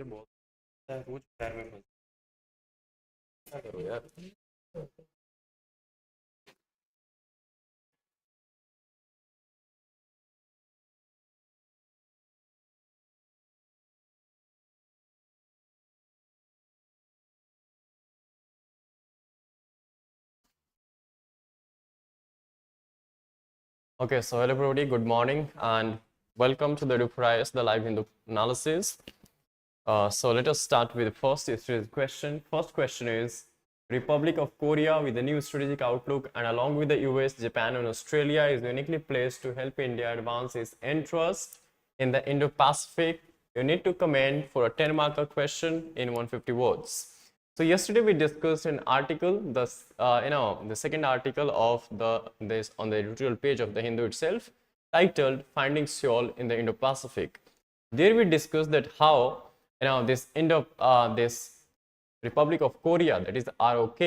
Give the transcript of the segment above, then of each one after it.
से बोलता है रोज पैर में फंस क्या करो यार। Okay, so hello everybody, good morning and welcome to the EduphoreIAS, the live Hindu analysis. So let us start with the first yesterday's question. First question is, Republic of Korea with a new strategic outlook and along with the US, Japan and Australia is uniquely placed to help India advance its interest in the Indo-Pacific. You need to comment for a 10-marker question in 150 words. So yesterday we discussed an article, the second article of this on the editorial page of the Hindu itself, titled "Finding Seoul in the Indo-Pacific." There we discussed that how this Republic of Korea, that is ROK,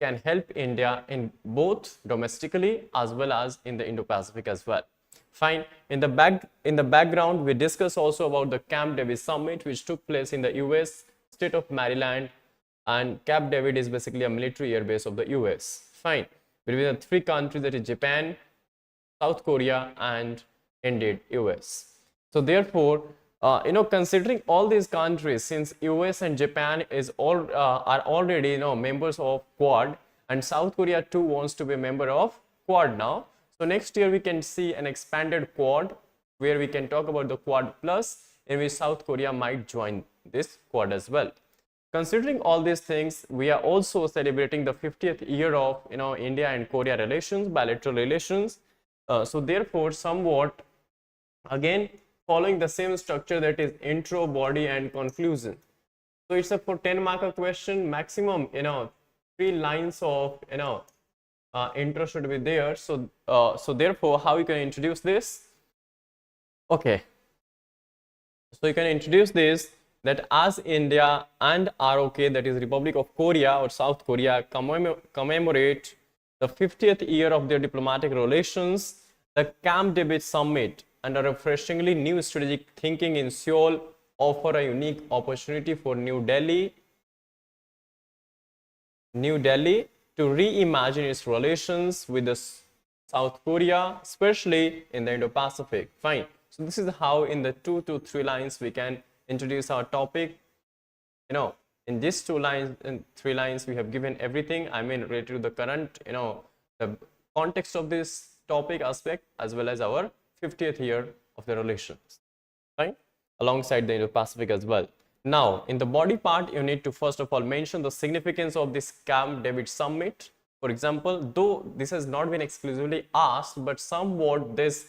can help India in both domestically as well as in the Indo-Pacific as well. Fine. In the background, we discussed also about the Camp David summit, which took place in the US state of Maryland. And Camp David is basically a military air base of the US. Fine. Between the three countries, that is Japan, South Korea, and indeed US. So therefore, considering all these countries, since US and Japan are already members of Quad, and South Korea too wants to be a member of Quad now. So next year we can see an expanded Quad where we can talk about the Quad Plus, in which South Korea might join this Quad as well. Considering all these things, we are also celebrating the 50th year of India and Korea relations, bilateral relations. So therefore, somewhat again following the same structure, that is intro, body, and conclusion. So it's a for 10-marker question. Maximum 3 lines of intro should be there. So therefore, how you can introduce this? Okay. So you can introduce this, that as India and ROK, that is Republic of Korea or South Korea, commemorate the 50th year of their diplomatic relations, the Camp David summit and a refreshingly new strategic thinking in Seoul offer a unique opportunity for New Delhi to reimagine its relations with the South Korea, especially in the Indo-Pacific. Fine. So this is how in the 2 to 3 lines we can introduce our topic. In these 2 lines and 3 lines we have given everything, related to the current, the context of this topic aspect, as well as our 50th year of the relations, right, alongside the Indo-Pacific as well. Now in the body part, you need to first of all mention the significance of this Camp David summit. For example, though this has not been exclusively asked, but somewhat this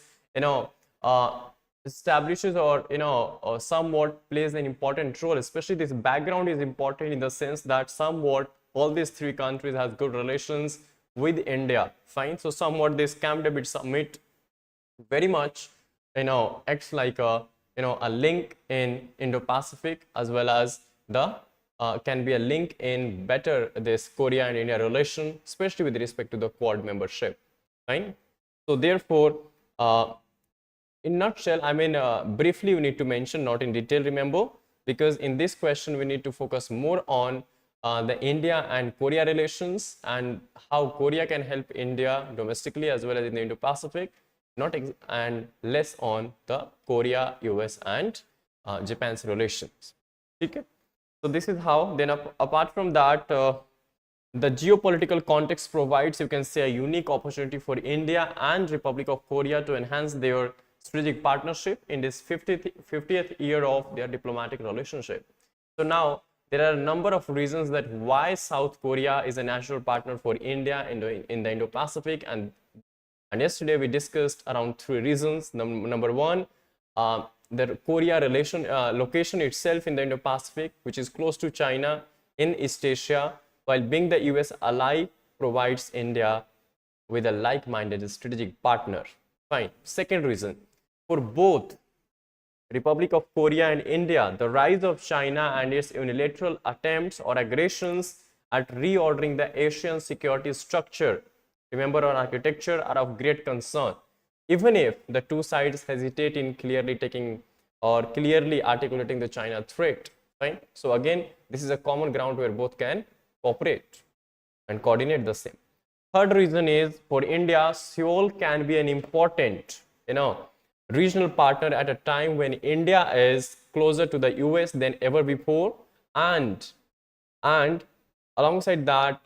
establishes or somewhat plays an important role. Especially this background is important in the sense that somewhat all these 3 countries has good relations with India. Fine. So somewhat this Camp David summit very much acts like a link in Indo-Pacific, as well as the can be a link in better this Korea and India relation, especially with respect to the Quad membership. Fine. So therefore, in nutshell, briefly we need to mention, not in detail, remember, because in this question we need to focus more on the India and Korea relations and how Korea can help India domestically as well as in the Indo-Pacific, and less on the Korea, US and Japan's relations. Okay? So this is how. Then apart from that, the geopolitical context provides, you can say, a unique opportunity for India and Republic of Korea to enhance their strategic partnership in this 50th year of their diplomatic relationship. So now there are a number of reasons that why South Korea is a natural partner for India in the Indo-Pacific, and yesterday we discussed around 3 reasons. Number 1, the Korea location itself in the Indo-Pacific, which is close to China in East Asia, while being the US ally, provides India with a like-minded strategic partner. Fine. Second reason, for both Republic of Korea and India, the rise of China and its unilateral attempts or aggressions at reordering the Asian security structure, remember, our architecture, are of great concern, even if the 2 sides hesitate in clearly articulating the China threat. Fine. So again, this is a common ground where both can cooperate and coordinate the same. Third reason is for India, Seoul can be an important, regional partner at a time when India is closer to the US than ever before, and alongside that,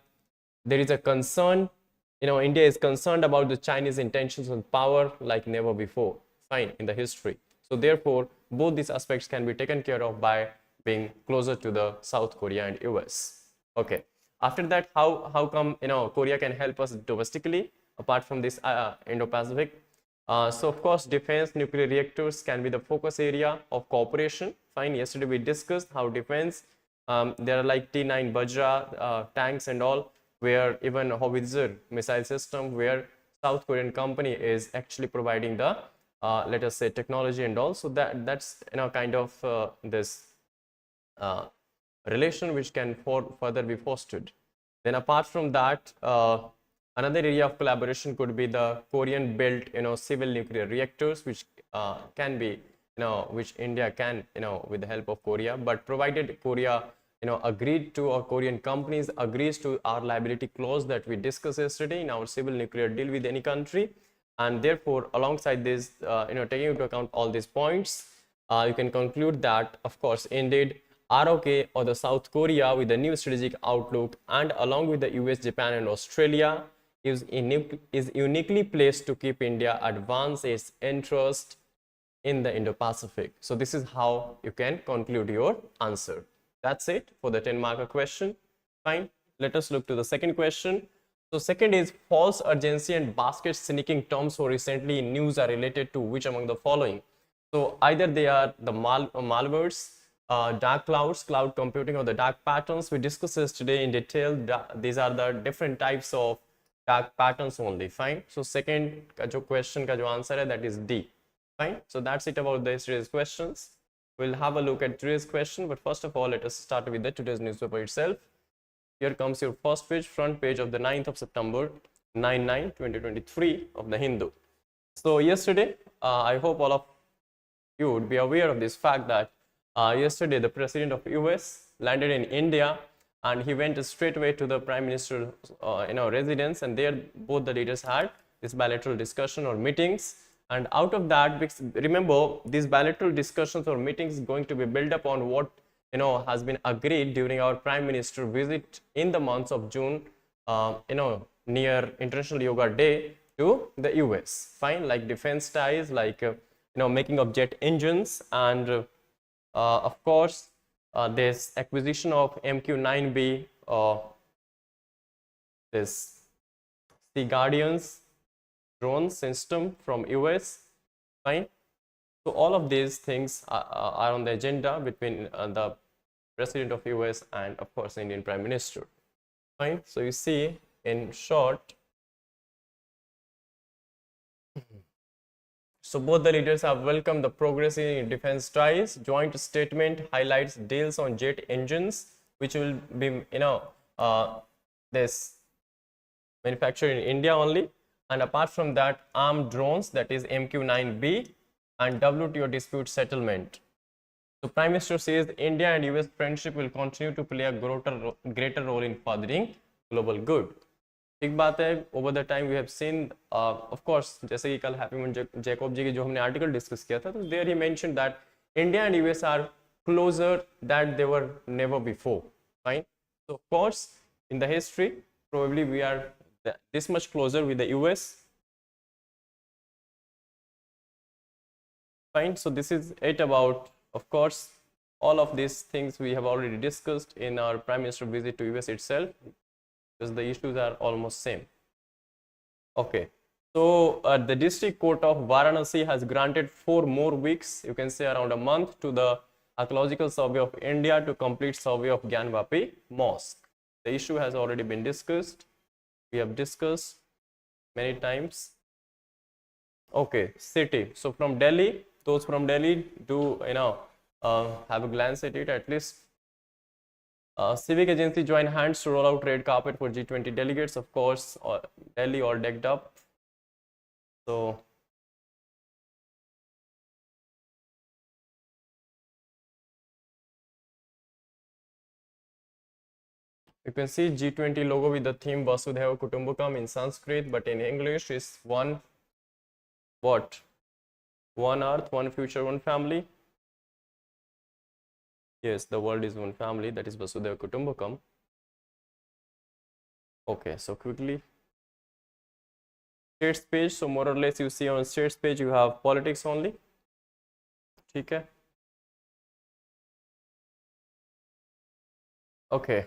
there is a concern, India is concerned about the Chinese intentions on power like never before, fine, in the history. So therefore, both these aspects can be taken care of by being closer to the South Korea and US. Okay. After that, how come Korea can help us domestically apart from this Indo-Pacific? So of course, defense nuclear reactors can be the focus area of cooperation. Fine. Yesterday we discussed how defense, there are like T9 Bajra tanks and all, where even howitzer missile system, where South Korean company is actually providing the let us say technology and all. So that's kind of this relation which can further be fostered. Then apart from that, another area of collaboration could be the Korean built civil nuclear reactors, which can be which India can with the help of Korea, but provided Korea agreed to, or Korean companies agrees to our liability clause that we discussed yesterday in our civil nuclear deal with any country. And therefore, alongside this, taking into account all these points, you can conclude that, of course, indeed, ROK, or the South Korea with a new strategic outlook, and along with the US, Japan, and Australia, is uniquely placed to keep India advance its interest in the Indo-Pacific. So this is how you can conclude your answer. That's it for the 10-marker question. Fine. Let us look to the second question. So second is false urgency and basket sneaking terms so recently in news are related to which among the following? So either they are the malwares, dark clouds, cloud computing, or the dark patterns. We discussed this today in detail. These are the different types of dark patterns only. Fine. So second question ka jo answer hai, that is D. Fine. So that's it about the today's questions. We'll have a look at today's question, but first of all, let us start with the today's newspaper itself. Here comes your first page, front page of the 9th of September, 9/9/2023 of the Hindu. So yesterday, I hope all of you would be aware of this fact that yesterday the president of US landed in India, and he went straight away to the prime minister residence, and there both the leaders had this bilateral discussion or meetings. And out of that, remember, these bilateral discussions or meetings going to be built upon what has been agreed during our prime minister visit in the months of June, near International Yoga Day to the US. Fine, like defense ties, like making of jet engines, and of course this acquisition of MQ-9B, this Sea Guardians drone system from US. Fine. So all of these things are on the agenda between the president of US and of course Indian Prime Minister. Fine. So you see, in short, so both the leaders have welcomed the progress in defense ties. Joint statement highlights deals on jet engines, which will be this manufactured in India only. And apart from that, armed drones, that is MQ-9B, and WTO dispute settlement. So Prime Minister says India and US friendship will continue to play a greater role in furthering global good. एक बात है, over the time we have seen, of course, जैसे कि कल happy Jacob जी की जो हमने article discuss किया था, तो there he mentioned that India and US are closer than they were never before. Fine. So of course, in the history, probably we are this much closer with the US. Fine. So this is it about, of course, all of these things we have already discussed in our Prime Minister visit to US itself, because the issues are almost same. Okay. So the District Court of Varanasi has granted 4 more weeks, you can say around a month, to the Archaeological Survey of India to complete survey of Gyanvapi Mosque. The issue has already been discussed. We have discussed many times. Okay, city. So from Delhi, those from Delhi do have a glance at it at least. Civic agency join hands to roll out red carpet for G20 delegates, of course, Delhi all decked up. So You can see G20 logo with the theme Vasudhaiva Kutumbakam in Sanskrit, but in English is one what? One earth, one future, one family. Yes, the world is one family, that is Vasudhaiva Kutumbakam. Okay, so quickly. States page, so more or less you see on states page you have politics only. Okay. Okay.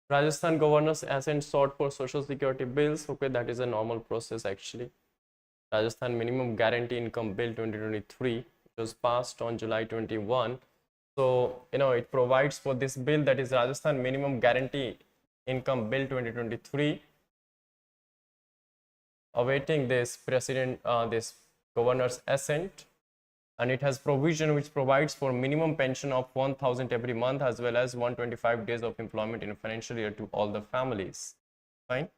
Rajasthan governor's assent sought for social security bills. Okay, that is a normal process actually. Rajasthan minimum guarantee income bill 2023, which was passed on July 21. So, it provides for this bill, that is Rajasthan minimum guarantee income bill 2023, awaiting this this governor's assent, and it has provision which provides for minimum pension of 1,000 every month as well as 125 days of employment in a financial year to all the families. Fine.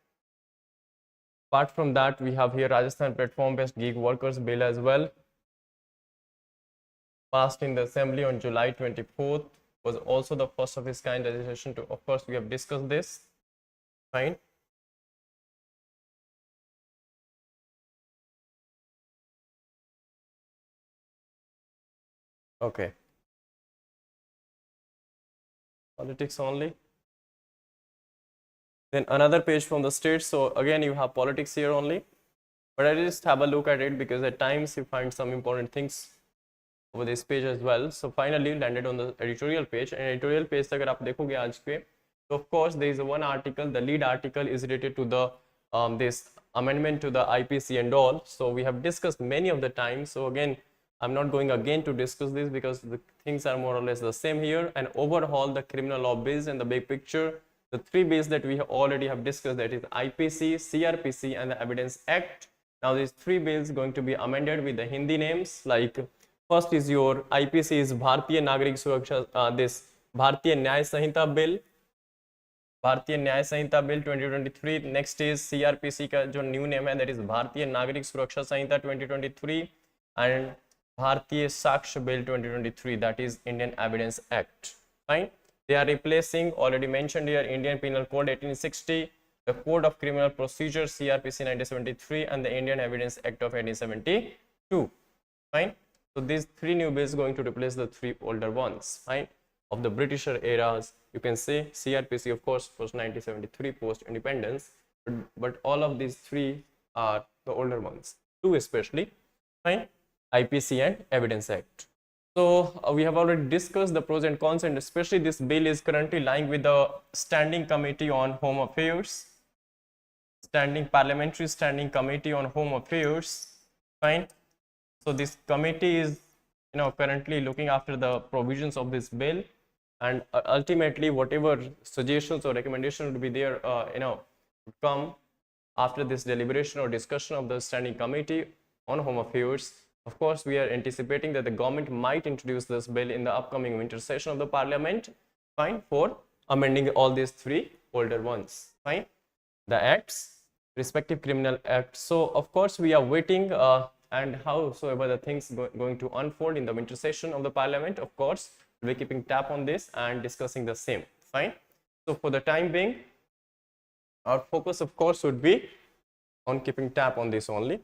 Apart from that, we have here Rajasthan platform-based gig workers bill as well, passed in the assembly on July 24th, was also the first of its kind legislation to, of course, we have discussed this. Fine. Okay. Politics only. Then another page from the states. So again, you have politics here only, but I just have a look at it because at times you find some important things over this page as well. So finally landed on the editorial page, and editorial page अगर आप देखोगे आज पे, so of course there is one article, the lead article is related to the this amendment to the IPC and all. So we have discussed many of the times. So again, I'm not going again to discuss this because the things are more or less the same here. And overhaul the criminal law bills and the big picture, the three bills that we already have discussed, that is IPC, CRPC and the Evidence Act. Now these three bills going to be amended with the Hindi names, like first is your IPC is Bharatiya Nagarik Suraksha, this Bharatiya Nyaya Sanhita Bill, Bharatiya Nyaya Sanhita Bill 2023. Next is CRPC का जो new name है, that is Bharatiya Nagarik Suraksha Sanhita 2023, and Bharatiya Saksh Bill 2023, that is Indian Evidence Act. Fine. They are replacing, already mentioned here, Indian Penal Code 1860, the Code of Criminal Procedure CRPC 1973, and the Indian Evidence Act of 1872. Fine. So these three new bills going to replace the three older ones. Fine. Of the Britisher eras, you can say CRPC, of course, was 1973 post independence, but all of these three are the older ones, two especially. Fine. IPC and Evidence Act. So we have already discussed the pros and cons, and especially this bill is currently lying with the Standing Committee on Home Affairs, Parliamentary Standing Committee on Home Affairs. Fine. So this committee is currently looking after the provisions of this bill, and ultimately whatever suggestions or recommendations would be there would come after this deliberation or discussion of the Standing Committee on Home Affairs. Of course, we are anticipating that the government might introduce this bill in the upcoming winter session of the parliament, fine, for amending all these three older ones, fine, the acts, respective criminal acts. So of course we are waiting and howsoever the things going to unfold in the winter session of the parliament, of course we'll be keeping tab on this and discussing the same, fine. So for the time being, our focus of course would be on keeping tab on this only,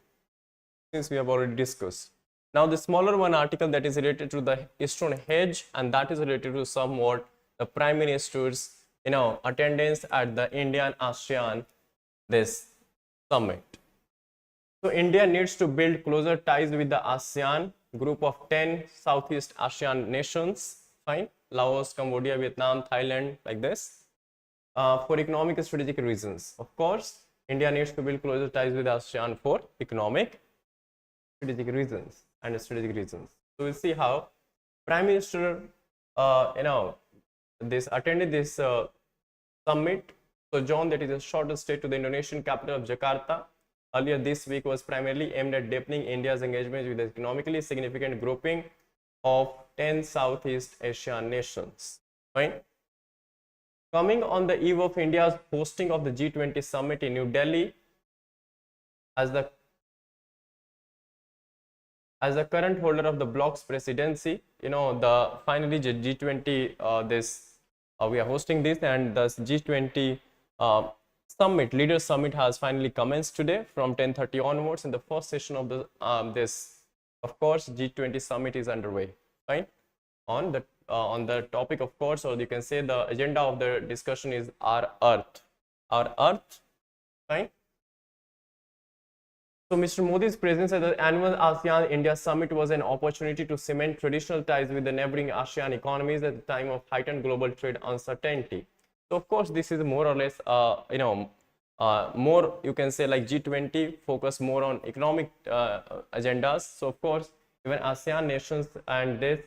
since we have already discussed. Now the smaller one article that is related to the Eastern Hedge, and that is related to somewhat the Prime Minister's attendance at the Indian ASEAN this summit. So India needs to build closer ties with the ASEAN group of 10 Southeast Asian nations, fine, Laos, Cambodia, Vietnam, Thailand, like this, for economic and strategic reasons. Of course, India needs to build closer ties with ASEAN for economic, strategic reasons and strategic reasons. So we'll see how Prime Minister this attended this summit. So John, that is a short stay to the Indonesian capital of Jakarta earlier this week, was primarily aimed at deepening India's engagement with the economically significant grouping of 10 Southeast Asian nations. Fine. Coming on the eve of India's hosting of the G20 summit in New Delhi, as as the current holder of the bloc's presidency, the finally G20 we are hosting this, and the G20 summit, leaders summit, has finally commenced today from 10:30 onwards, and the first session of the this, of course, G20 summit is underway. Fine. On the topic, of course, or you can say the agenda of the discussion is our Earth. Our Earth. Fine. So Mr. Modi's presence at the annual ASEAN-India summit was an opportunity to cement traditional ties with the neighboring ASEAN economies at the time of heightened global trade uncertainty. So of course, this is more or less, more, you can say, like G20 focus more on economic agendas. So of course, even ASEAN nations and this,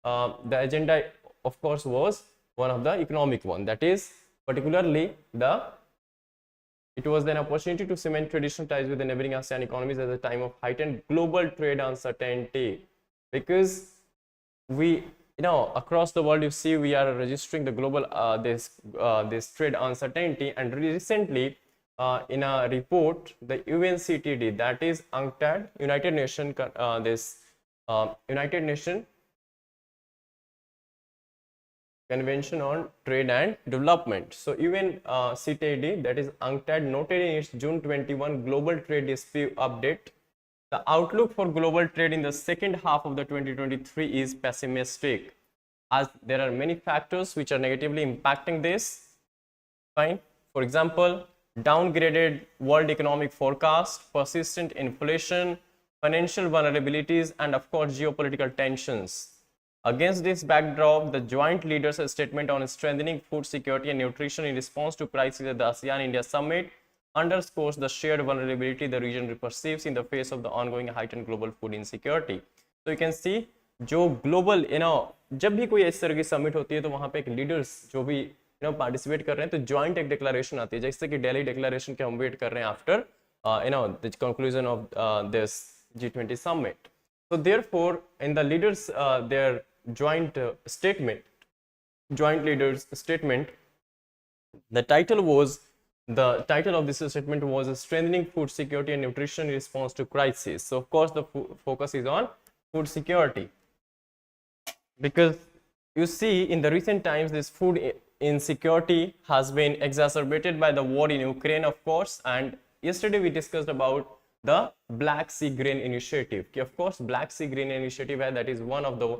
the agenda, of course, was one of the economic one. That is particularly it was an opportunity to cement traditional ties with the neighboring ASEAN economies at the time of heightened global trade uncertainty, because we, across the world, you see, we are registering the global this trade uncertainty. And recently, in a report, the UNCTD, that is UNCTAD, United Nations United Nation Convention on Trade and Development. So UNCTD, that is UNCTAD, noted in its June 21 Global Trade Dispute Update, the outlook for global trade in the second half of the 2023 is pessimistic, as there are many factors which are negatively impacting this. Fine. For example, downgraded world economic forecast, persistent inflation, financial vulnerabilities, and of course geopolitical tensions. Against this backdrop, the joint leaders' statement on strengthening food security and nutrition in response to crisis at the ASEAN-India summit underscores the shared vulnerability the region perceives in the face of the ongoing heightened global food insecurity. So you can see, जो global, जब भी कोई इस तरह की summit होती है तो वहाँ पे एक leaders जो भी participate कर रहे हैं, तो joint एक declaration आती है, जैसे कि Delhi declaration के हम wait कर रहे हैं after the conclusion of this G20 summit. So therefore, in the leaders their joint leaders statement, the title of this statement was strengthening food security and nutrition in response to crisis. So of course the focus is on food security, because you see, in the recent times, this food insecurity has been exacerbated by the war in Ukraine, of course. And yesterday we discussed about the Black Sea Grain Initiative. Of course, Black Sea Grain Initiative, that is one of the,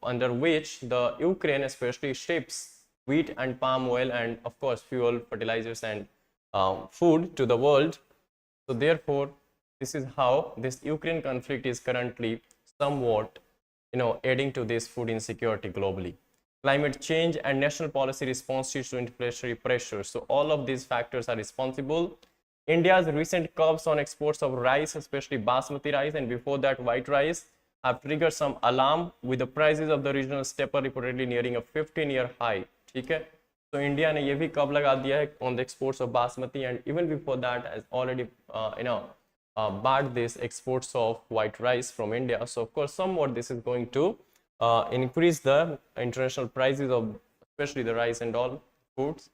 under which the Ukraine especially ships wheat and palm oil and of course fuel, fertilizers and food to the world. So therefore, this is how this Ukraine conflict is currently somewhat, adding to this food insecurity globally. Climate change and national policy responses to inflationary pressures. So all of these factors are responsible. India's recent curbs on exports of rice, especially basmati rice, and before that white rice, have triggered some alarm, with the prices of the regional stepper reportedly nearing a 15-year high. ठीक है? So India ने ये भी कब लगा दिया है on the exports of basmati, and even before that has already barred this exports of white rice from India. So of course somewhat this is going to increase the international prices of especially the rice and all foods.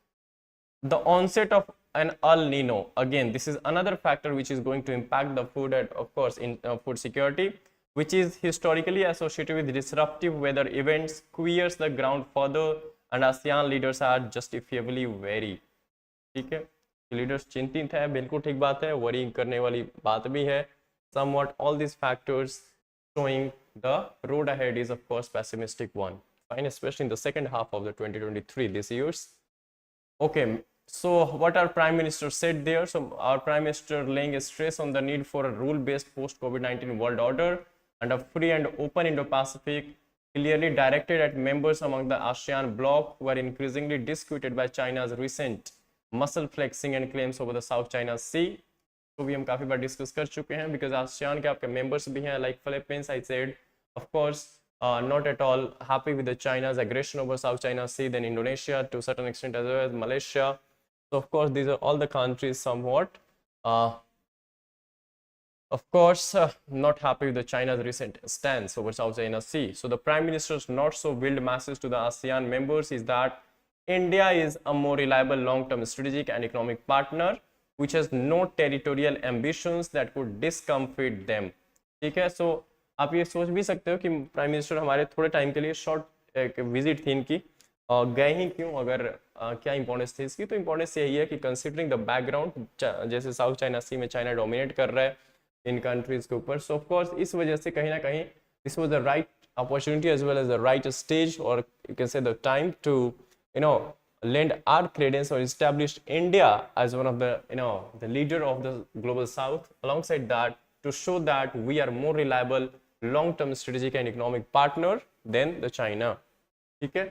The onset of an El Nino, again this is another factor which is going to impact the food, and of course in food security, which is historically associated with disruptive weather events, queers the ground further, and ASEAN leaders are justifiably wary. ठीक है, leaders चिंतित है, बिल्कुल ठीक बात है, worrying करने वाली बात भी है. Somewhat all these factors showing the road ahead is of course pessimistic one, fine, especially in the second half of the 2023 this year's. Okay, so what our Prime Minister said there. So our Prime Minister laying a stress on the need for a rule-based post-COVID-19 world order and a free and open Indo-Pacific, clearly directed at members among the ASEAN bloc who are increasingly disputed by China's recent muscle flexing and claims over the South China Sea. तो भी हम काफी बार discuss कर चुके हैं, because ASEAN के आपके members भी हैं, like Philippines, I said, of course, not at all happy with the China's aggression over South China Sea, then Indonesia to a certain extent, as well as Malaysia. So of course these are all the countries somewhat of course not happy with the China's recent stance over South China Sea. So the Prime Minister's not so veiled message to the ASEAN members is that India is a more reliable long-term strategic and economic partner which has no territorial ambitions that could discomfort them. Okay, so आप ये सोच भी सकते हो कि prime minister हमारे थोड़े time के लिए शॉर्ट एक विजिट थी इनकी, गए ही क्यों, अगर क्या इंपॉर्टेंस थी इसकी, तो इंपॉर्टेंस यही है कि कंसिडरिंग द बैकग्राउंड, जैसे साउथ चाइना सी में चाइना डोमिनेट कर रहा है इन कंट्रीज के ऊपर, सो ऑफ कोर्स इस वजह से कहीं ना कहीं this was the right opportunity as well as the right stage, or you can say the time to lend our credence or establish India as one of the the leader of the global south. Alongside that, to show that we are more reliable long-term strategic and economic partner than the China. Okay.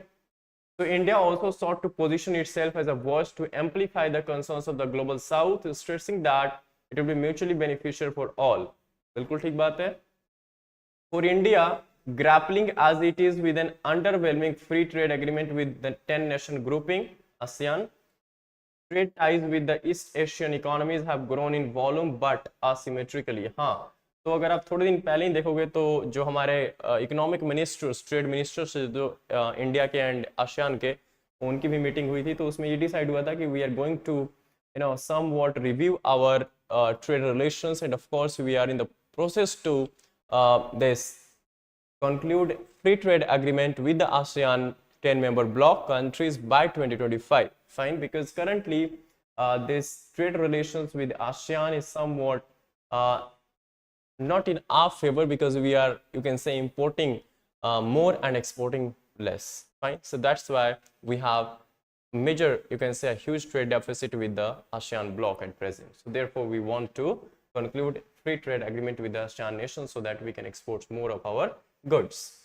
So India also sought to position itself as a voice to amplify the concerns of the global south, stressing that it will be mutually beneficial for all. बिल्कुल ठीक बात है. For India, grappling as it is with an underwhelming free trade agreement with the 10-nation grouping, ASEAN, trade ties with the East Asian economies have grown in volume but asymmetrically. हाँ, तो अगर आप थोड़े दिन पहले ही देखोगे तो जो हमारे इकोनॉमिक मिनिस्टर्स, ट्रेड मिनिस्टर्स जो इंडिया के एंड आसियान के, उनकी भी मीटिंग हुई थी, तो उसमें ये डिसाइड हुआ था कि we are going to somewhat review our trade relations, and of course we are in the process to this conclude free trade agreement with the ASEAN 10-member bloc countries by 2025. Fine, because currently this trade relations with ASEAN is somewhat not in our favor, because we are, you can say, importing more and exporting less. Fine, so that's why we have major, you can say, a huge trade deficit with the ASEAN bloc at present. So therefore we want to conclude free trade agreement with the ASEAN nations so that we can export more of our goods.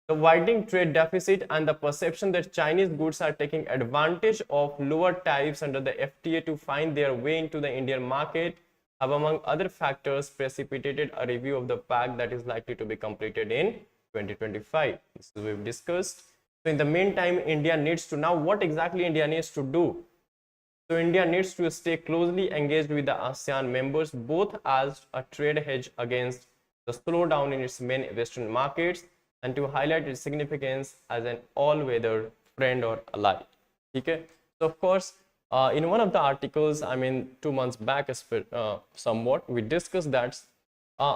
The widening trade deficit and the perception that Chinese goods are taking advantage of lower tariffs under the FTA to find their way into the Indian market have, among other factors, precipitated a review of the pact that is likely to be completed in 2025. This is we've discussed. So in the meantime, India needs to, now what exactly India needs to do? So India needs to stay closely engaged with the ASEAN members, both as a trade hedge against the slowdown in its main Western markets, and to highlight its significance as an all-weather friend or ally. Okay? So of course, in one of the articles, I mean 2 months back, somewhat, we discussed that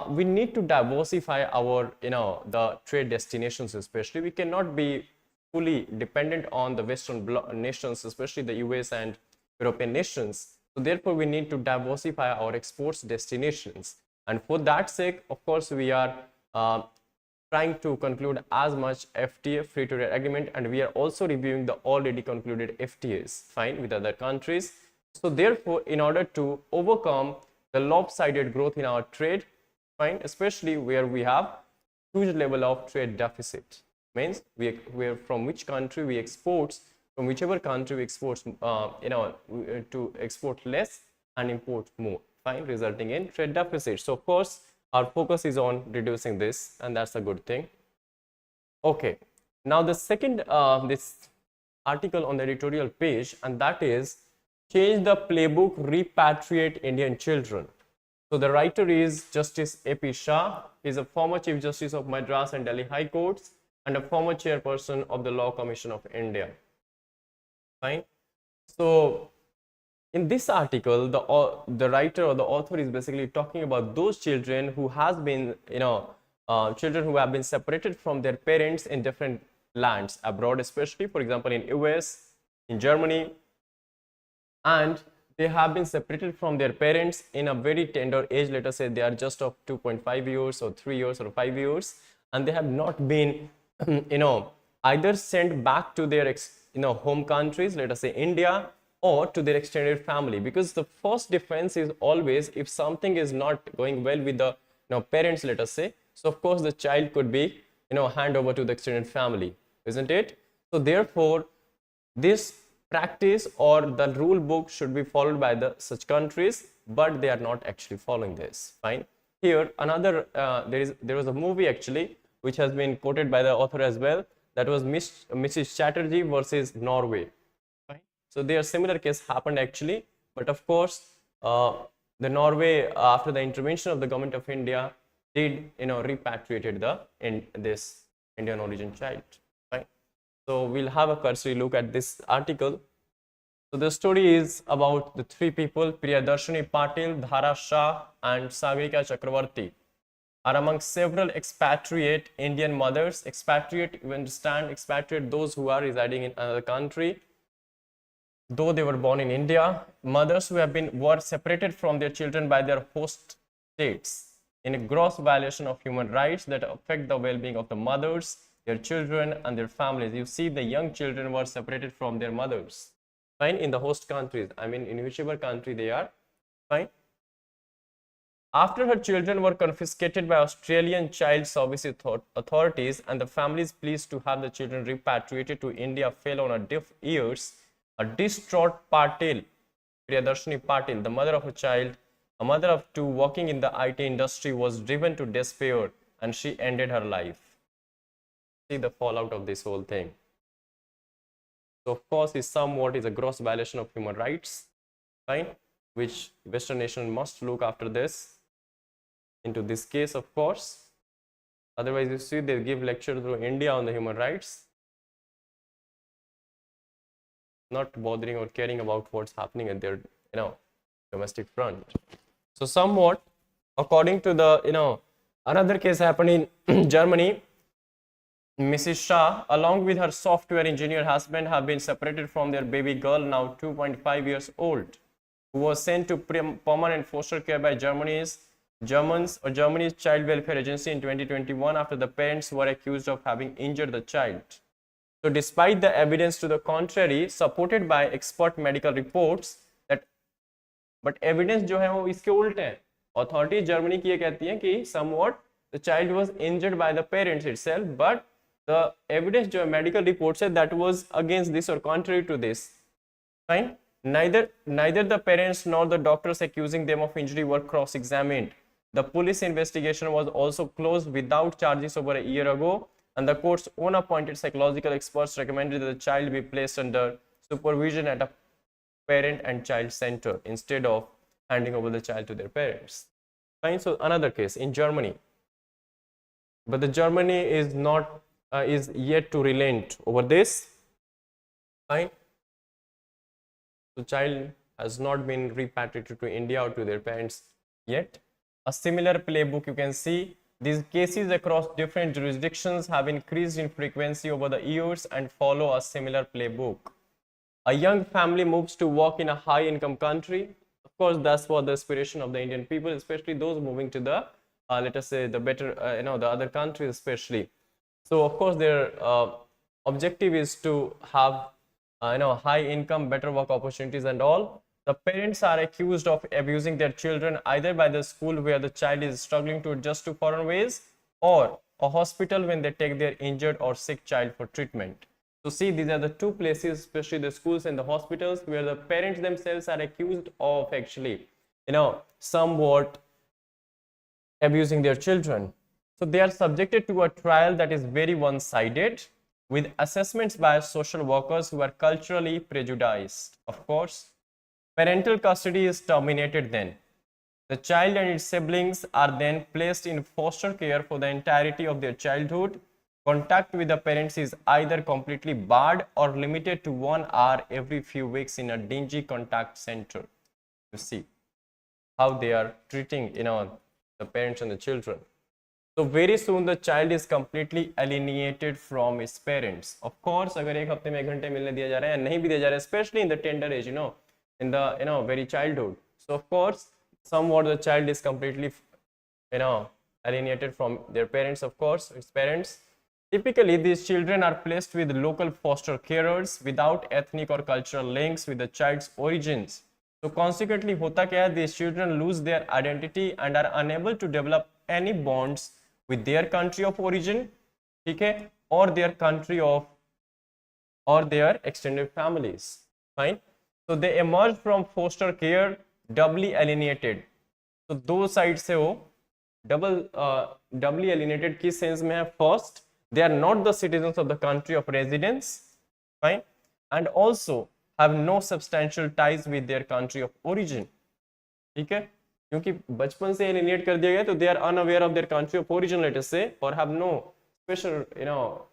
we need to diversify our, the trade destinations. Especially, we cannot be fully dependent on the Western nations, especially the US and European nations. So therefore, we need to diversify our exports destinations. And for that sake, of course, we are trying to conclude as much FTA, free trade agreement, and we are also reviewing the already concluded FTAs, fine, with other countries. So therefore, in order to overcome the lopsided growth in our trade, fine, especially where we have huge level of trade deficit, means we're from which country we export, from whichever country we export, to export less and import more, fine, resulting in trade deficit. So of course, our focus is on reducing this, and that's a good thing. Okay, now the second this article on the editorial page, and that is change the playbook, repatriate Indian children. So the writer is Justice A.P. Shah. He is a former Chief Justice of Madras and Delhi High Courts and a former chairperson of the Law Commission of India. Fine. So in this article, the writer or the author is basically talking about those children who has been, children who have been separated from their parents in different lands abroad, especially, for example, in US, in Germany, and they have been separated from their parents in a very tender age. Let us say they are just of 2.5 years or 3 years or 5 years, and they have not been, either sent back to their, home countries, let us say India, or to their extended family, because the first defense is always if something is not going well with the parents, let us say, so of course the child could be hand over to the extended family, isn't it? So therefore this practice or the rule book should be followed by the such countries, but they are not actually following this. Fine. Here another there was a movie actually which has been quoted by the author as well, that was Mrs. Chatterjee versus Norway. So their similar case happened actually, but of course, the Norway, after the intervention of the government of India, did repatriated this Indian origin child. Right? So we'll have a cursory look at this article. So the story is about the three people: Priyadarshini Patil, Dhara Shah, and Sagarika Chakravarti. are among several expatriate Indian mothers. Expatriate, you understand, expatriate, those who are residing in another country, though they were born in India, mothers who were separated from their children by their host states in a gross violation of human rights that affect the well-being of the mothers, their children, and their families. You see, the young children were separated from their mothers. Fine, in the host countries, I mean, in whichever country they are. Fine. After her children were confiscated by Australian child services authorities and the families pleased to have the children repatriated to India fell on a deaf ears, a distraught Patil, Priyadarshini Patil, the mother of a child, a mother of two working in the IT industry, was driven to despair and she ended her life. See the fallout of this whole thing. So of course, is somewhat is a gross violation of human rights, fine, which Western nation must look after this. Into this case, of course, otherwise you see they give lecture through India on the human rights, not bothering or caring about what's happening at their domestic front. So somewhat, according to the another case happened in Germany. Mrs. Shah, along with her software engineer husband, have been separated from their baby girl, now 2.5 years old, who was sent to permanent foster care by Germany's Child Welfare Agency in 2021 after the parents were accused of having injured the child. So despite the evidence to the contrary, supported by expert medical reports, but evidence जो है वो इसके उल्टे है. Authorities Germany की ये कहती हैं कि somewhat the child was injured by the parents itself, but the evidence जो medical report said that was against this or contrary to this. Fine. Neither the parents nor the doctors accusing them of injury were cross-examined. The police investigation was also closed without charges over a year ago, and the court's own appointed psychological experts recommended that the child be placed under supervision at a parent and child center instead of handing over the child to their parents. Fine. So another case in Germany, but the Germany is not is yet to relent over this. Fine. So child has not been repatriated to India or to their parents yet. A similar playbook you can see. These cases across different jurisdictions have increased in frequency over the years and follow a similar playbook. A young family moves to work in a high-income country. Of course, that's what the aspiration of the Indian people, especially those moving to the, let us say, the better, the other countries especially. So, of course, their objective is to have, high income, better work opportunities and all. The parents are accused of abusing their children either by the school where the child is struggling to adjust to foreign ways or a hospital when they take their injured or sick child for treatment. So see, these are the two places, especially the schools and the hospitals, where the parents themselves are accused of actually, somewhat abusing their children. So they are subjected to a trial that is very one-sided with assessments by social workers who are culturally prejudiced. Of course, parental custody is terminated then. The child and its siblings are then placed in foster care for the entirety of their childhood. Contact with the parents is either completely barred or limited to 1 hour every few weeks in a dingy contact center. You see how they are treating, the parents and the children. So very soon the child is completely alienated from his parents. Of course, अगर एक हफ्ते में 1 घंटे मिलने दिया जा रहा है या नहीं भी दिया जा रहा है, especially in the tender age, in the very childhood. So of course, somewhat the child is completely, alienated from their parents. Of course, his parents. Typically, these children are placed with local foster carers without ethnic or cultural links with the child's origins. So consequently, hota kya hai, these children lose their identity and are unable to develop any bonds with their country of origin, okay, or their country of, or their extended families. Fine. So they emerge from foster care doubly alienated. So those sides se ho doubly alienated किस sense में है? First, they are not the citizens of the country of residence, fine, and also have no substantial ties with their country of origin. ठीक है, क्योंकि बचपन से एलिनेट कर दिया गया तो they are unaware of their country of origin, let us say, or have no special,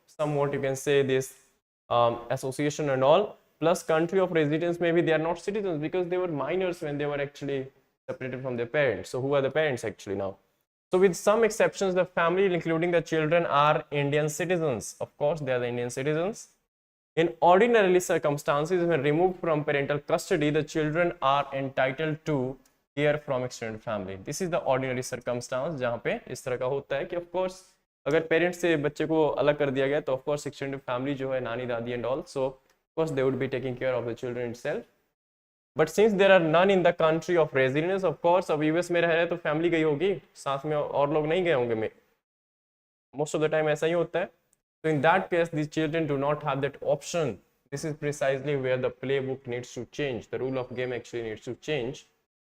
somewhat you can say this association and all. Plus country of residence, maybe they are not citizens because they were minors when they were actually separated from their parents. So who are the parents actually now? So with some exceptions, the family, including the children, are Indian citizens. Of course, they are the Indian citizens. In ordinary circumstances, when removed from parental custody, the children are entitled to care from extended family. This is the ordinary circumstance जहाँ पे इस तरह का होता है कि of course अगर parents से बच्चे को अलग कर दिया गया तो of course extended family जो है नानी दादी and all, so of course they would be taking care of the children itself. But since there are none in the country of residence, of course अब यूएस में रह रहे तो family गई होगी, साथ में और लोग नहीं गए होंगे, most of the time ऐसा ही होता है. So in that case, these children do not have that option. This is precisely where the playbook needs to change. The rule of game actually needs to change.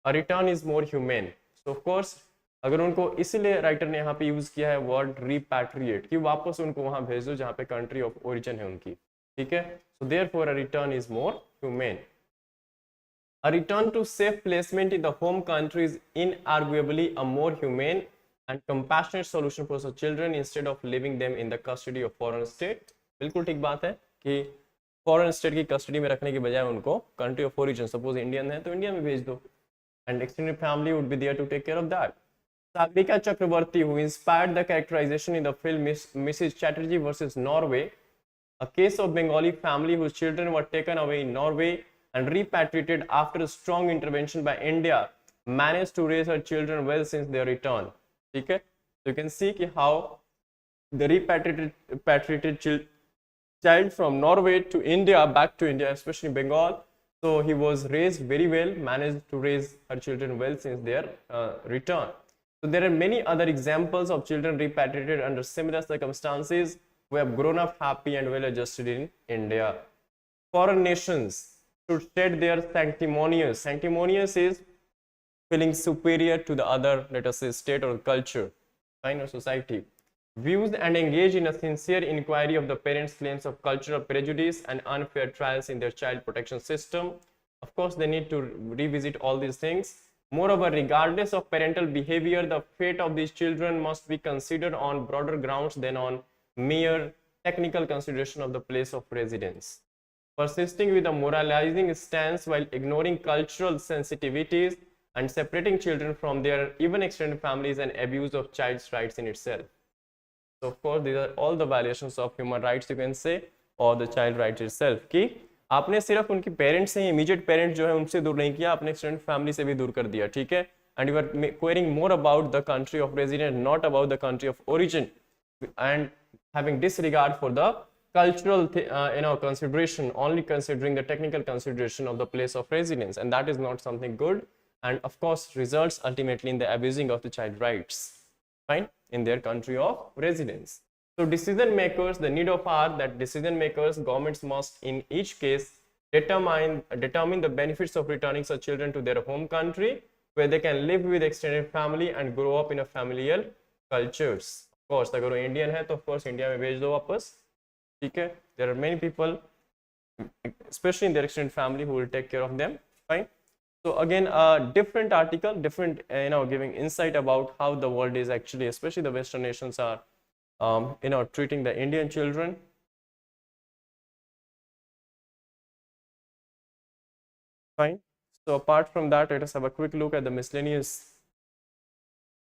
A return is more humane. So of course, अगर उनको इसीलिए writer ने यहाँ पे use किया है word repatriate कि वापस उनको वहाँ भेज दो जहाँ पे कंट्री ऑफ ओरिजिन है उनकी, ठीक है. So therefore, a return is more humane. A return to safe placement in the home country is inarguably a more humane and compassionate solution for the children instead of leaving them in the custody of foreign state. बिल्कुल ठीक बात है कि foreign state की custody में रखने की बजाय उनको country of origin, suppose Indian है तो इंडिया में भेज दो, and extended family would be there to take care of that. Sagrika Chakraborty, who inspired the characterization in the film Mrs. Chatterjee versus Norway, a case of Bengali family whose children were taken away in Norway and repatriated after a strong intervention by India, managed to raise her children well since their return. ठीक है, so you can see कि how the repatriated child from Norway to India, back to India, especially Bengal, so he was raised very well, managed to raise her children well since their return. So there are many other examples of children repatriated under similar circumstances who have grown up happy and well adjusted in India. Foreign nations should shed their sanctimonious. Sanctimonious is feeling superior to the other, let us say, state or culture, fine, or society. Views and engage in a sincere inquiry of the parents' claims of cultural prejudice and unfair trials in their child protection system. Of course, they need to revisit all these things. Moreover, regardless of parental behavior, the fate of these children must be considered on broader grounds than on mere technical consideration of the place of residence. Persisting with a moralizing stance while ignoring cultural sensitivities and separating children from their even extended families and abuse of child's rights in itself. So of course, these are all the violations of human rights, you can say, or the child rights itself. कि आपने सिर्फ उनकी parents से, immediate parents जो है उनसे दूर नहीं किया, आपने एक्सटेंडेड फैमिली से भी दूर कर दिया, ठीक है. And you are querying more about the country of residence, not about the country of origin, and having disregard for the cultural consideration, only considering the technical consideration of the place of residence, and that is not something good, and of course results ultimately in the abusing of the child rights, fine, in their country of residence. So decision makers, the need of are that decision makers, governments must in each case determine the benefits of returning such children to their home country where they can live with extended family and grow up in a familial cultures. Of course, अगर वो Indian है तो of course India में भेज दो वापस, ठीक है. There are many people, especially in their extended family, who will take care of them, fine. So again, a different article, different, giving insight about how the world is actually, especially the Western nations are, treating the Indian children. Fine. So apart from that, let us have a quick look at the miscellaneous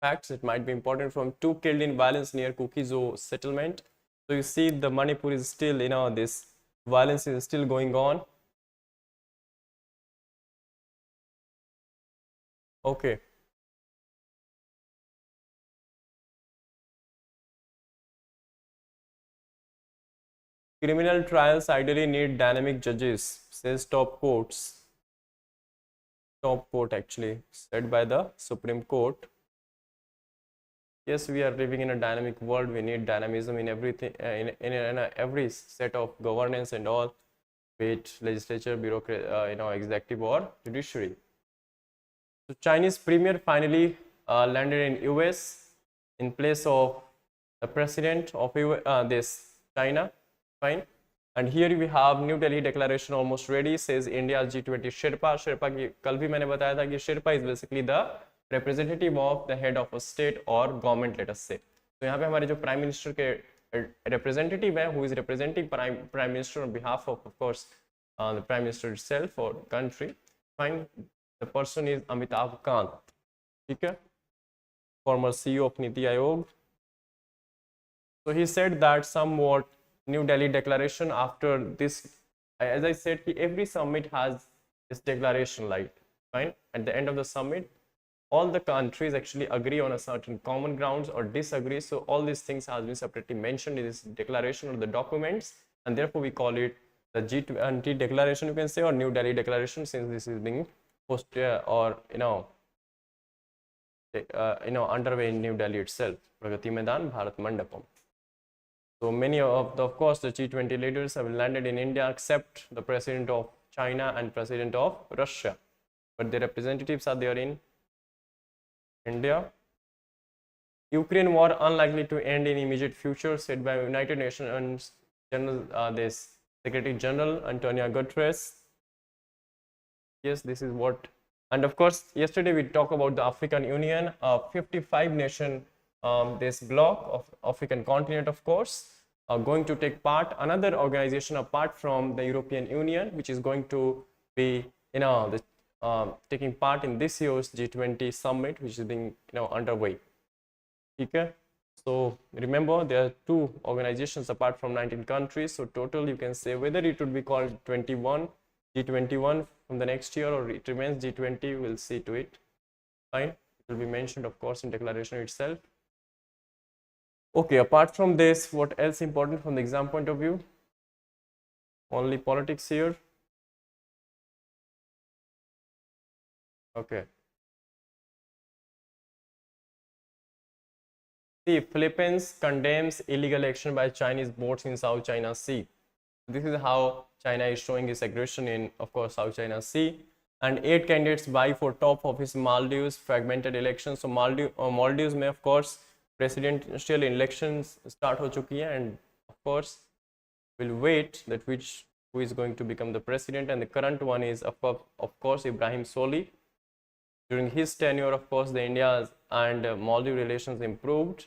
facts. It might be important from 2 killed in violence near Kukizo settlement. So you see the Manipur is still, this violence is still going on. Okay. Criminal trials ideally need dynamic judges, says top courts. Top court actually said by the Supreme Court. Yes, we are living in a dynamic world. We need dynamism in everything, in every set of governance and all, be it legislature, bureaucracy, executive or judiciary. So Chinese premier finally landed in US in place of the president of this China, fine. And here we have New Delhi declaration almost ready, says India's G20 Sherpa. Sherpa की कल भी मैंने बताया था कि Sherpa is basically the representative of the head of a state or government, let us say. तो यहाँ पे हमारे जो प्राइम मिनिस्टर के representative है, who is representing prime minister on behalf of course the prime minister itself or country, fine. The person is Amitabh Kant, ठीक है. former CEO of Niti Aayog. So he said that somewhat New Delhi declaration after this, as I said, every summit has this declaration, like, fine, at the end of the summit, all the countries actually agree on a certain common grounds or disagree. So all these things has been separately mentioned in this declaration or the documents, and therefore we call it the G20 declaration, you can say, or New Delhi declaration, since this is being posted or underway in New Delhi itself, Pragati Maidan, Bharat Mandapam. So many of course, the G20 leaders have landed in India, except the president of China and president of Russia, but the representatives are there in India. Ukraine war unlikely to end in immediate future, said by United Nations General, this Secretary General Antonio Guterres. Yes, this is what, and of course, yesterday we talked about the African Union, 55 nation, this bloc of African continent, of course, going to take part. Another organization apart from the European Union, which is going to be, taking part in this year's G20 summit, which is being, underway. Okay. So remember, there are 2 organizations apart from 19 countries. So total, you can say whether it would be called G21 from the next year, or it remains G20. We'll see to it. Fine. It will be mentioned, of course, in declaration itself. Okay. Apart from this, what else important from the exam point of view? Only politics here. Okay. The Philippines condemns illegal action by Chinese boats in South China Sea. This is how China is showing its aggression in, of course, South China Sea. And 8 candidates vie for top office Maldives, fragmented elections. So Maldives में, of course, presidential elections start हो चुकी है, and of course we'll wait that who is going to become the president. And the current one is of course Ibrahim Soli. During his tenure, of course, the India's and Maldives relations improved.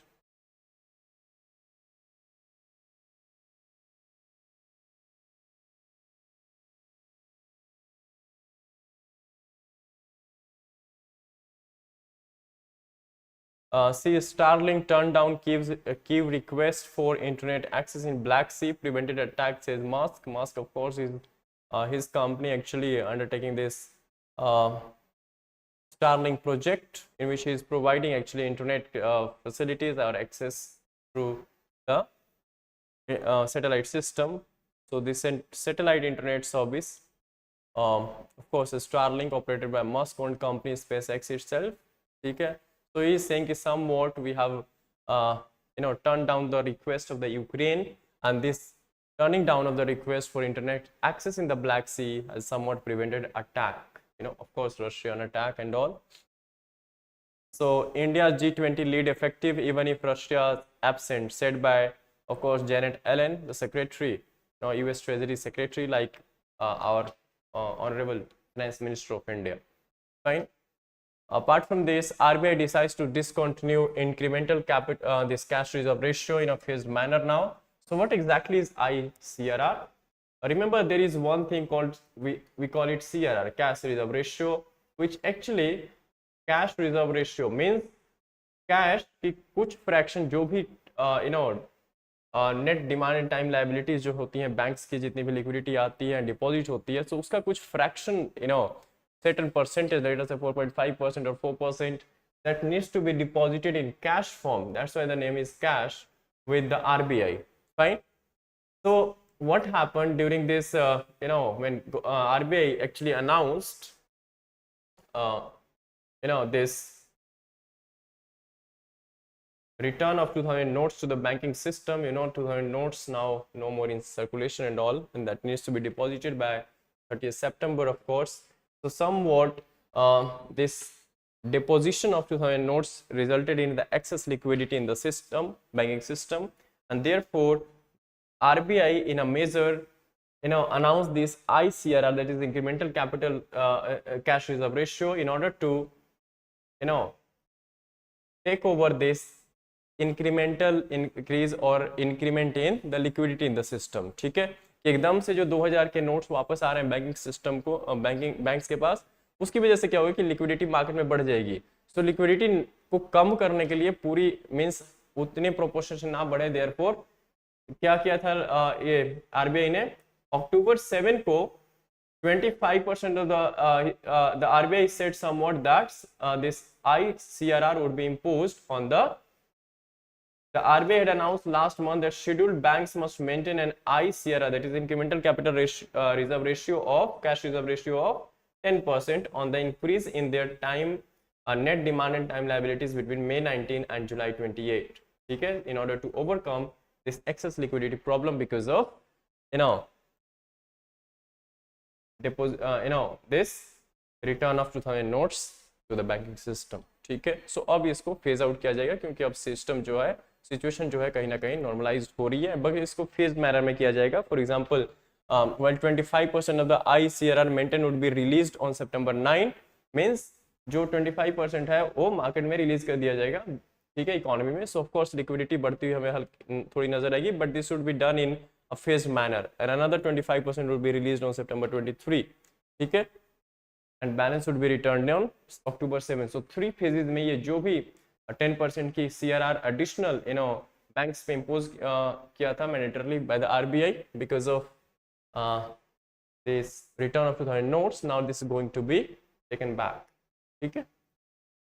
See, Starlink turned down Kyiv request for internet access in Black Sea, prevented attack, says Musk. Musk, of course, is his company actually undertaking this Starlink project, in which he is providing actually internet facilities or access through the satellite system. So this satellite internet service, of course, is Starlink, operated by Musk-owned company SpaceX itself. Okay. So he is saying somewhat we have turned down the request of the Ukraine, and this turning down of the request for internet access in the Black Sea has somewhat prevented attack, of course, Russian attack and all. So India's G20 lead effective even if Russia absent, said by, of course, Janet Yellen, the secretary, US Treasury Secretary, like our Honorable Finance Minister of India. Fine. Apart from this, RBI decides to discontinue incremental this cash reserve ratio in a phased manner now. So what exactly is ICRR? Remember, there is one thing called, we call it CRR, cash reserve ratio, which actually cash reserve ratio means cash की कुछ fraction जो भी net demand and time liabilities जो होती हैं, banks की जितनी भी लिक्विडिटी आती है, डिपॉजिट होती है, तो उसका कुछ fraction certain percentage, let us say 4.5% or 4%, that needs to be deposited in cash form. That's why the name is cash with the RBI. Fine. So what happened during this, when RBI actually announced, this return of 2000 notes to the banking system, 2000 notes now no more in circulation and all, and that needs to be deposited by 30th September, of course. So somewhat this deposition of 2000 notes resulted in the excess liquidity in the system, banking system, and therefore RBI in a measure announced this ICRR, that is incremental capital cash reserve ratio, in order to take over this incremental increase or increment in the liquidity in the system. ठीक है, एकदम से जो 2000 के notes वापस आ रहे हैं banking system को, बैंक्स के पास, उसकी वजह से क्या होगा कि लिक्विडिटी मार्केट में बढ़ जाएगी, सो लिक्विडिटी को कम करने के लिए पूरी मींस उतने प्रोपोर्शन से ना बढ़े, देयरफॉर क्या किया था ये आरबीआई ने अक्टूबर 7 को 25% of the RBI said somewhat that this ICRR would be imposed on the RBI had announced last month that scheduled banks must maintain an ICRR, that is incremental capital reserve ratio of cash reserve ratio of 10% on the increase in their time net demand and time liabilities between May 19 and July 28. Okay, in order to overcome this excess liquidity problem because of deposit this return of 2000 notes to the banking system. ठीक है, सो अब इसको phase out किया जाएगा क्योंकि अब system जो है सिचुएशन जो है कहीं ना कहीं नॉर्मलाइज हो रही है, बट इसको फेज मैनर में किया जाएगा. For example while 25% of the ICRR maintained would be released on September 9 means जो 25% है वो मार्केट में रिलीज कर दिया जाएगा. ठीक है, इकोनॉमी में. सो ऑफ कोर्स लिक्विडिटी बढ़ती हुई हमें थोड़ी नजर आएगी, but this should be done in a phased manner, and another 25% would be released on September 23. ठीक है, and balance would be returned on October 7. So 3 phases में ये जो भी 10% की CRR additional banks पे impose किया था mandatorily by the RBI because of this return of 2000 notes. Now this is going to be taken back. ठीक है,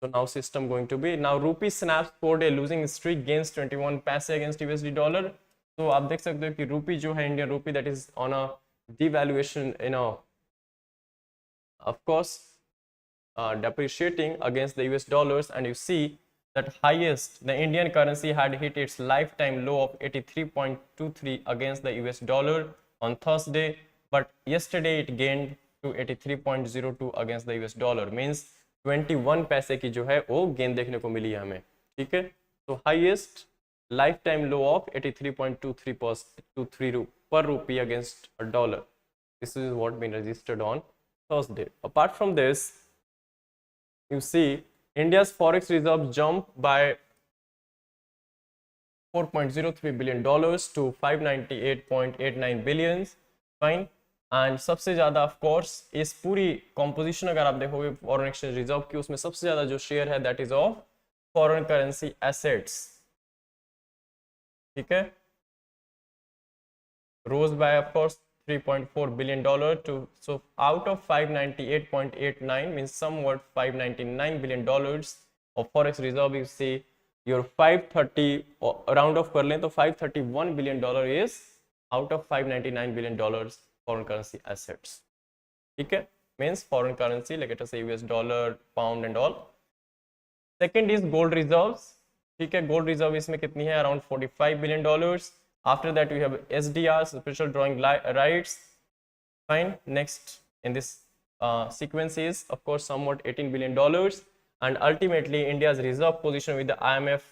so now system going to be now rupee snaps 4-day losing streak, gains 21 paise against USD dollar. तो आप देख सकते हो कि रूपी जो है Indian rupee that is on a devaluation, of course depreciating against the US dollars, and you see that highest the Indian currency had hit its lifetime low of 83.23 against the US dollar on Thursday, but yesterday it gained to 83.02 against the US dollar, means 21 पैसे की जो है वो gain देखने को मिली है हमें. ठीक है, तो highest lifetime low of 83.23 per rupee against a dollar. This is what been registered on Thursday. Apart from this, you see India's forex reserves jumped by $4.03 billion to 598.89 billion. Fine. And सबसे ज़्यादा of course इस पूरी composition अगर आप देखोगे foreign exchange reserve की, उसमें सबसे ज़्यादा जो शेयर है that is of foreign currency assets. ठीक है, rose by of course $3.4 billion to, so out of 598.89 means somewhat $599 billion of forex reserve. You see your 530 round off कर लें तो $531 billion is out of $599 billion foreign currency assets. ठीक है, means foreign currency like let us say US dollar, pound and all. Second is gold reserves. ठीक है, gold reserve इसमें कितनी है, around $45 billion. After that we have SDR, special drawing rights. Fine, next in this sequence is of course somewhat $18 billion, and ultimately India's reserve position with the IMF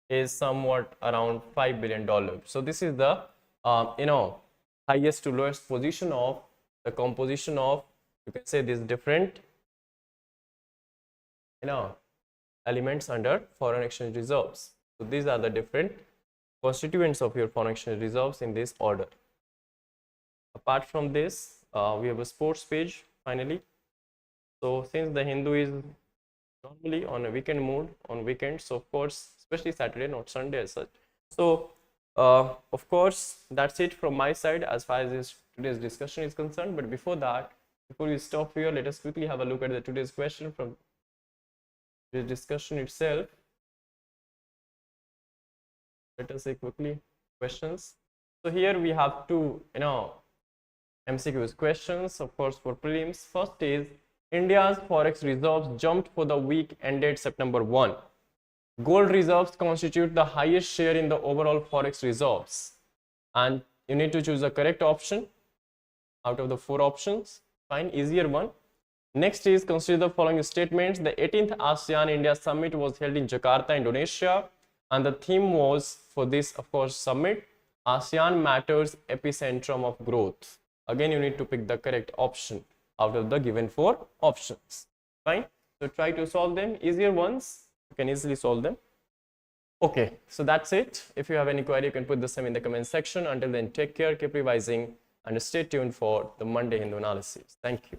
is somewhat around $5 billion. So this is the highest to lowest position of the composition of, you can say, these different elements under foreign exchange reserves. So these are the different constituents of your foreign exchange reserves in this order. Apart from this, we have a sports page finally. So since the Hindu is normally on a weekend mood on weekends, so of course especially Saturday, not Sunday as such. So of course that's it from my side as far as today's discussion is concerned. But before that, before we stop here, let us quickly have a look at the today's question from the discussion itself. Let us see quickly questions. So here we have two MCQs questions, of course, for prelims. First is India's forex reserves jumped for the week ended September 1. Gold reserves constitute the highest share in the overall forex reserves, and you need to choose the correct option out of the 4 options. Fine, easier one. Next is consider the following statements. The 18th ASEAN India Summit was held in Jakarta, Indonesia, and the theme was for this, of course, summit, ASEAN Matters Epicentrum of Growth. Again, you need to pick the correct option out of the given 4 options. Fine. So try to solve them. Easier ones, you can easily solve them. Okay, so that's it. If you have any query, you can put the same in the comment section. Until then, take care, keep revising, and stay tuned for the Monday Hindu analysis. Thank you.